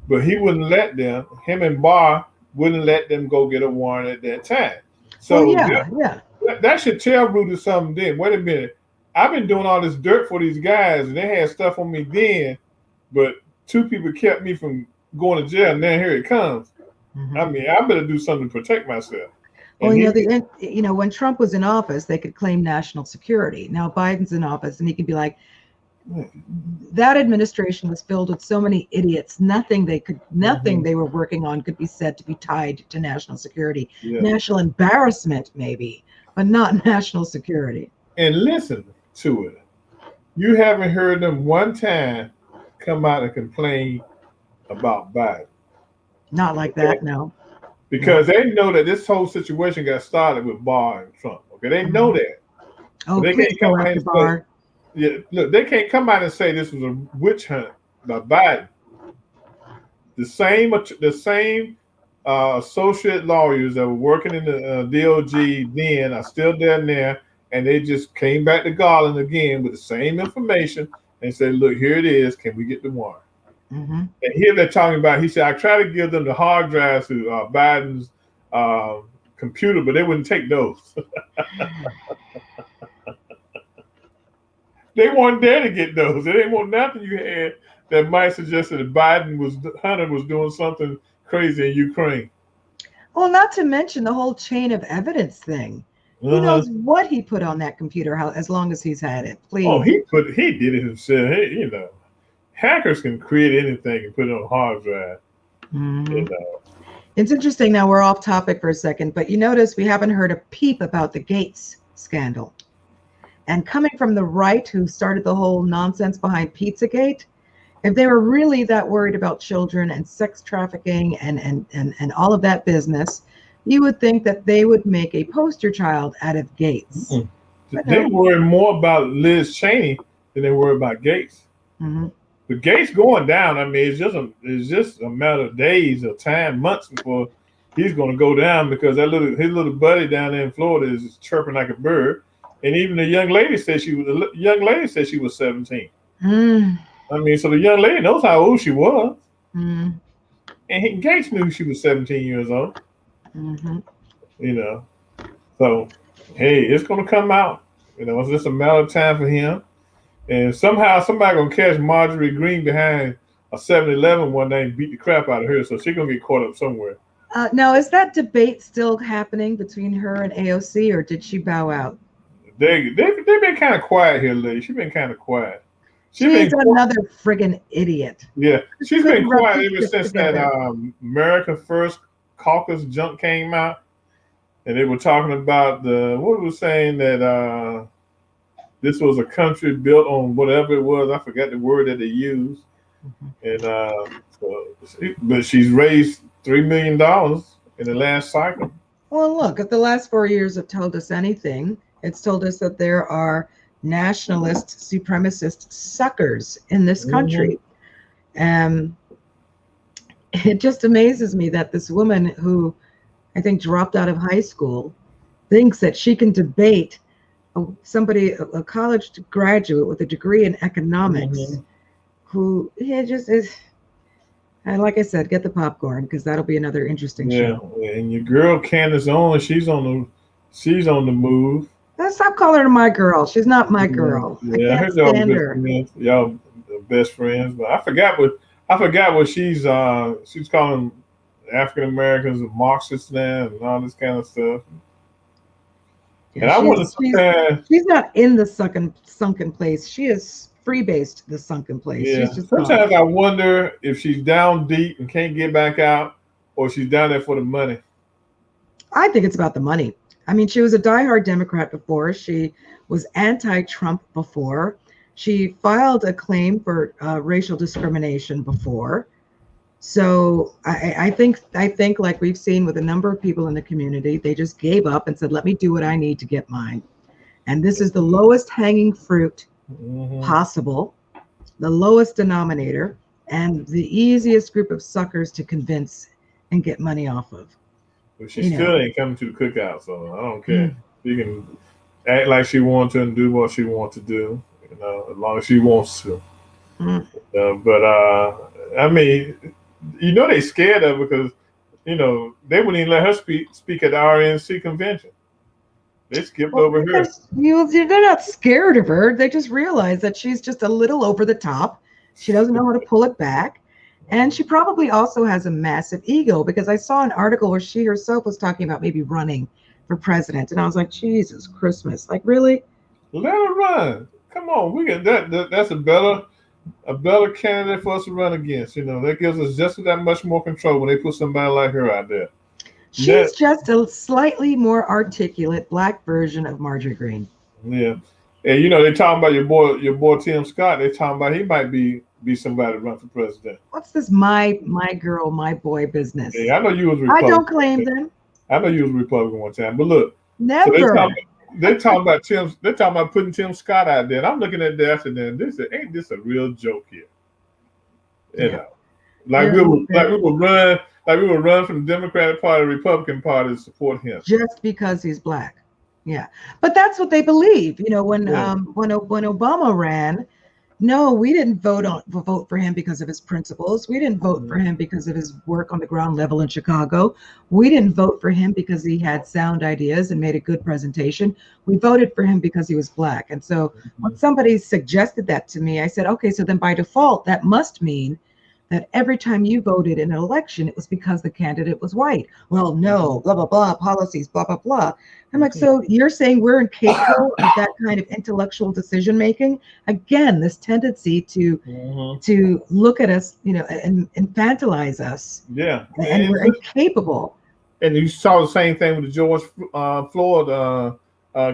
but he wouldn't let them, him and Barr wouldn't let them go get a warrant at that time. So that should tell Rudy something then. Wait a minute, I've been doing all this dirt for these guys and they had stuff on me then, but two people kept me from going to jail, and then here it comes. I mean, I better do something to protect myself. Well, you know, when Trump was in office, they could claim national security. Now Biden's in office, and he can be like, that administration was filled with so many idiots. Nothing they were working on could be said to be tied to national security. National embarrassment, maybe, but not national security. And listen to it. You haven't heard them one time come out and complain about Biden. Not like that, no. Because they know that this whole situation got started with Barr and Trump. Okay, they know that. Oh, they please go after Barr. Look, they can't come out and say this was a witch hunt by Biden. The same associate lawyers that were working in the DOJ then are still there now, and they just came back to Garland again with the same information and said, "Look, here it is. Can we get the warrant?" And here they're talking about, he said, I try to give them the hard drives to Biden's computer, but they wouldn't take those. They weren't there to get those. They didn't want nothing you had that might suggest that Hunter was doing something crazy in Ukraine. Well, not to mention the whole chain of evidence thing. Who knows what he put on that computer, as long as he's had it. Please. Oh, he did it himself. You know. Hackers can create anything and put it on a hard drive. You know. It's interesting. Now we're off topic for a second, but you notice we haven't heard a peep about the Gates scandal. And coming from the right, who started the whole nonsense behind Pizzagate, if they were really that worried about children and sex trafficking and all of that business, you would think that they would make a poster child out of Gates. They worry more about Liz Cheney than they worry about Gates. The Gates going down, I mean, it's just a matter of days or time, months before he's going to go down, because his little buddy down there in Florida is chirping like a bird, and even the young lady said she was 17. I mean, so the young lady knows how old she was, and Gates knew she was 17 years old. You know, so hey, it's going to come out. You know, it's just a matter of time for him. And somehow somebody gonna catch Marjorie Greene behind a 7-Eleven one day and beat the crap out of her. So she's gonna get caught up somewhere. Now, is that debate still happening between her and AOC, or did she bow out? They've been kind of quiet here lately. She's been kind of quiet. She's another friggin' idiot. Yeah, she's been quiet ever since that America First caucus junk came out, and they were talking about what was saying that this was a country built on whatever it was. I forgot the word that they used. And but she's raised $3 million in the last cycle. Well, look, if the last 4 years have told us anything, it's told us that there are nationalist, supremacist suckers in this country. It just amazes me that this woman who I think dropped out of high school thinks that she can debate a college graduate with a degree in economics who just is. And like I said, get the popcorn because that'll be another interesting show. Yeah, and your girl Candace Owens, she's on the move. Stop calling her my girl. She's not my girl. Yeah, I can't stand her. Y'all best friends, but I forgot what she's calling African Americans Marxists now and all this kind of stuff. Yeah, and she's not in the sunken place. She is freebased the sunken place. Yeah. She's just sometimes I wonder if she's down deep and can't get back out, or she's down there for the money. I think it's about the money. I mean, she was a diehard Democrat before. She was anti-Trump before. She filed a claim for racial discrimination before. So I think like we've seen with a number of people in the community, they just gave up and said, let me do what I need to get mine. And this is the lowest hanging fruit possible, the lowest denominator, and the easiest group of suckers to convince and get money off of. But she still ain't coming to the cookout, so I don't care. She can act like she wants to and do what she wants to do, as long as she wants to. I mean, they scared of her because, they wouldn't even let her speak at the RNC convention. They skipped over her. They're not scared of her. They just realize that she's just a little over the top. She doesn't know how to pull it back. And she probably also has a massive ego, because I saw an article where she herself was talking about maybe running for president. And I was like, Jesus Christmas. Like, really? Let her run. Come on. We get that's a better candidate for us to run against. That gives us just that much more control when they put somebody like her out there. She's just a slightly more articulate black version of Marjorie Greene. Yeah. And they talking about your boy Tim Scott. They talking about he might be somebody to run for president. What's this my girl, my boy business? Yeah, I know you was Republican. I don't claim them. I know you was Republican one time, but look. Never. So they talking about Tim. They're talking about putting Tim Scott out there. And I'm looking at that and then ain't this a real joke here? Like we would run from the Democratic Party, the Republican Party to support him just because he's black. Yeah, but that's what they believe. When Obama ran, no, we didn't vote for him because of his principles. We didn't vote for him because of his work on the ground level in Chicago. We didn't vote for him because he had sound ideas and made a good presentation. We voted for him because he was black. And so when somebody suggested that to me, I said, okay, so then by default, that must mean that every time you voted in an election, it was because the candidate was white. Well, no, blah, blah, blah, policies, blah, blah, blah. I'm like, so you're saying we're incapable of that kind of intellectual decision making? Again, this tendency to look at us, and infantilize us. Yeah. And we're incapable. And you saw the same thing with the George Floyd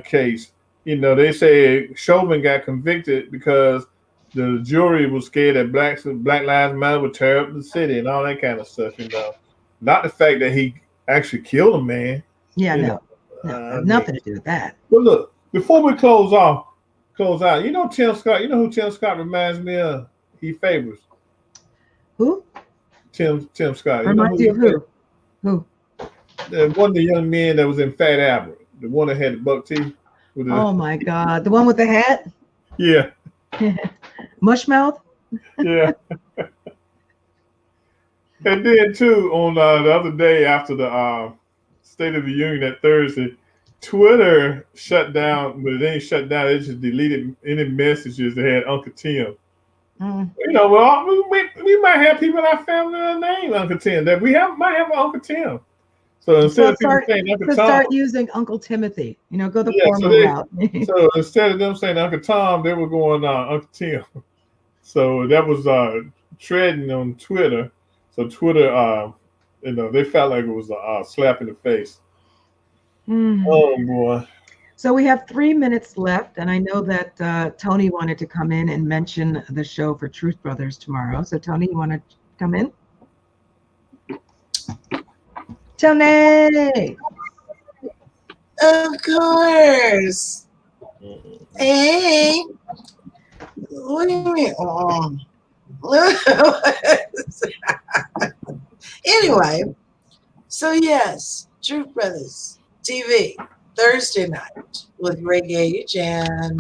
case. They say Chauvin got convicted because the jury was scared that Black Lives Matter would tear up the city and all that kind of stuff. Not the fact that he actually killed a man. Yeah, no, nothing to do with that. But look, before we close out, Tim Scott. You know who Tim Scott reminds me of? He favors. Who? Tim Scott. Reminds you of who? Who? One of the young men that was in Fat Albert, the one that had the buck teeth. Oh my God, the one with the hat? Yeah. Mushmouth? Yeah. And then too, on the other day after the State of the Union that Thursday, Twitter shut down, but it ain't shut down. It just deleted any messages that had Uncle Tim. We might have people in our family that name Uncle Tim. That might have an Uncle Tim. So instead of people saying Uncle Tom, start using Uncle Timothy. Go the formal route. So instead of them saying Uncle Tom, they were going Uncle Tim. So that was trending on Twitter. So Twitter, they felt like it was a slap in the face. Oh boy. So we have 3 minutes left, and I know that Tony wanted to come in and mention the show for Truth Brothers tomorrow. So Tony, you want to come in? Tony! Of course. Hey, what do you mean? Anyway, so yes, Truth Brothers TV Thursday night with Reggie and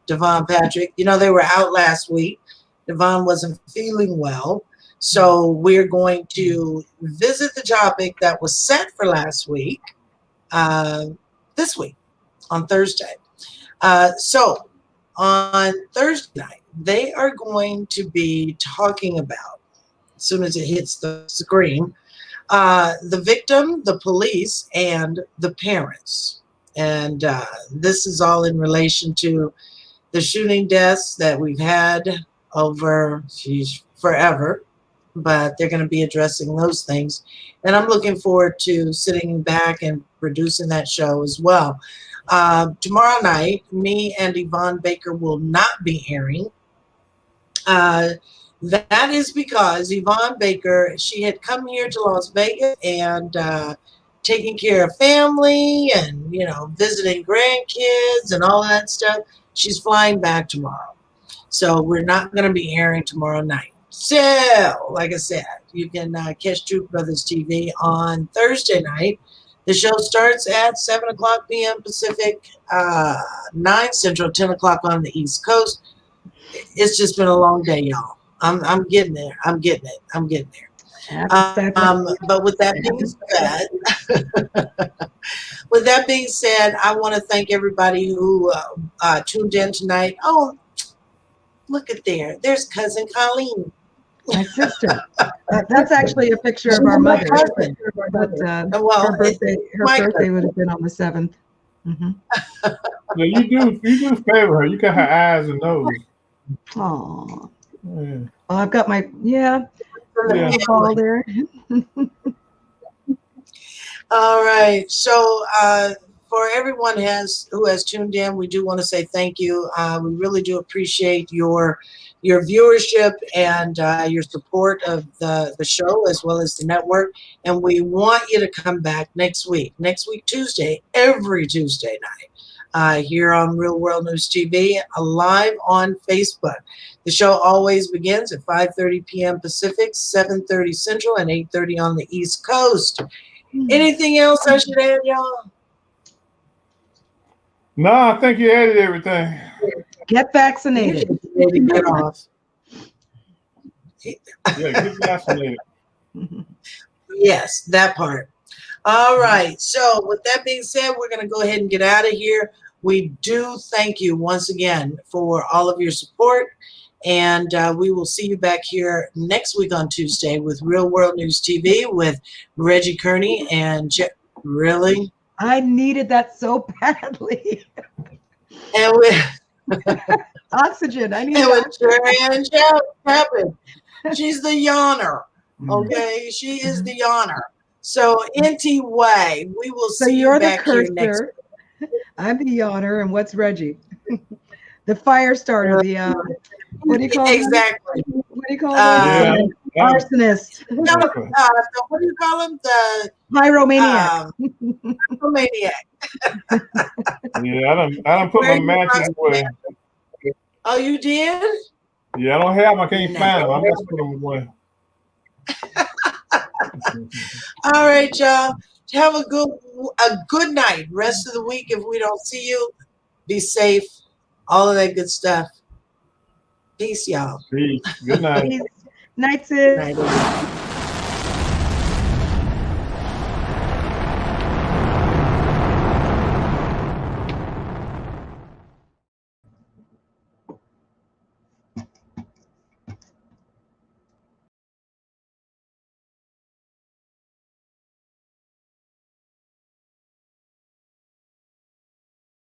Devon Patrick. You know, they were out last week. Devon wasn't feeling well. So we're going to visit the topic that was set for last week, this week on Thursday. So on Thursday night, they are going to be talking about, as soon as it hits the screen, the victim, the police, and the parents. And this is all in relation to the shooting deaths that we've had over forever. But they're going to be addressing those things. And I'm looking forward to sitting back and producing that show as well. Tomorrow night, me and Yvonne Baker will not be airing. That is because Yvonne Baker, she had come here to Las Vegas and taking care of family and, you know, visiting grandkids and all that stuff. She's flying back tomorrow. So we're not going to be airing tomorrow night. So, like I said, you can catch Truth Brothers TV on Thursday night. The show starts at 7 o'clock p.m. Pacific, 9 Central, 10 o'clock on the East Coast. It's just been a long day, y'all. I'm getting there. I'm getting there. But with that being said, I want to thank everybody who tuned in tonight. Oh, look at there. There's cousin Colleen. My sister. That's actually a picture of our mother. But her birthday would have been on the 7th. Mm-hmm. Yeah, you do favor her. You got her eyes and nose. Oh. Yeah. Well, I've got my ball there. All right. So for everyone who has tuned in, we do want to say thank you. We really do appreciate your viewership and your support of the show as well as the network. And we want you to come back next week Tuesday, every Tuesday night, here on Real World News TV, live on Facebook. The show always begins at 5:30 p.m. Pacific, 7:30 Central, and 8:30 on the East Coast. Anything else I should add, y'all? No, I think you added everything. Get vaccinated. Get off. Yeah, get vaccinated. Yes, that part. All right. So with that being said, we're going to go ahead and get out of here. We do thank you once again for all of your support. And we will see you back here next week on Tuesday with Real World News TV with Reggie, Kearney, and really? I needed that so badly. And with oxygen. I need and Tappin. She's the yawner. Okay, she is the yawner. So NT Way, we will see you back here next week. I'm the yawner, and what's Reggie? The fire starter, the what do you call exactly. Him? What do you call him? Arsonist. No, what do you call him? The pyromaniac. Pyromaniac. Yeah, I don't put my matches away. Oh, you did? Yeah, I don't have them. I can't find them. I'm just putting them away. All right, y'all. Have a good night. Rest of the week. If we don't see you, be safe. All of that good stuff. Peace, y'all. Peace. Good night. Night, sis. Night.